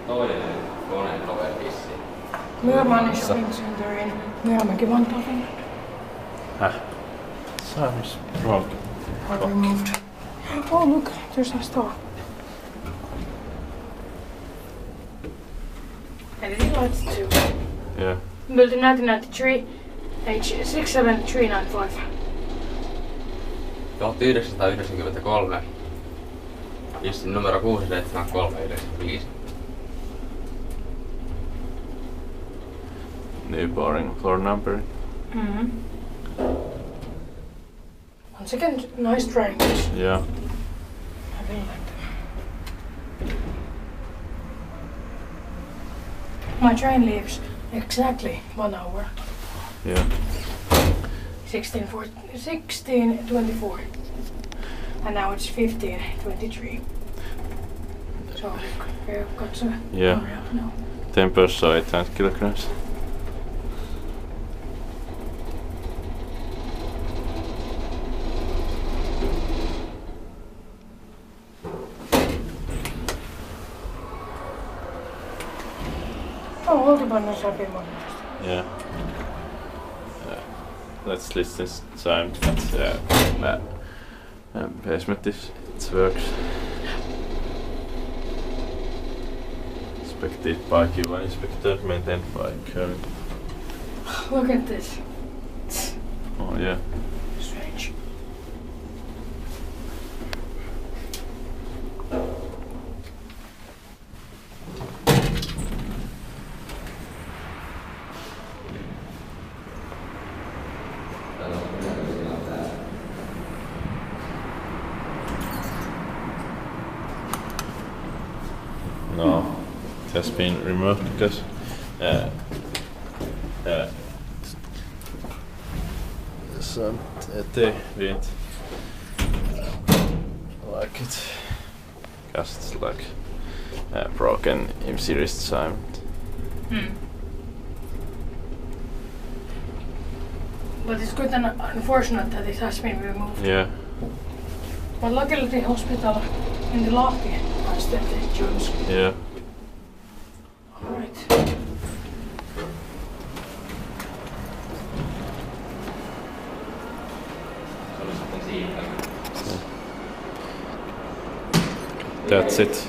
toinen Kone Hissi. Myyrmanni Shopping Center in Myyrmäki, Vantaa, Finland. Simon's broken. Are removed. Oh look, there's a store. LED lights too. Yeah. Built in 1993, H67395. 1993. Hissin numero 67395. New boring floor numbering. Mm-hmm. Once again, nice triangles. Yeah. I really like them. My train leaves exactly 1 hour. Yeah. 16:24. And now it's 15:23. So we've got to Yeah. hurry up now. 10 so 800 kilograms. Oh, all the bundles have been modernized. Yeah. Let's list this time. Basement if it works. Inspected by Q1 inspector, maintained by current. Look at this. Oh yeah. Strange. No, it has been removed because they didn't like it. Because it's like broken M-series design. But it's good and unfortunate that it has been removed. Yeah. But luckily the hospital in the Lahti are still taking Jews. Yeah. Alright. That's it.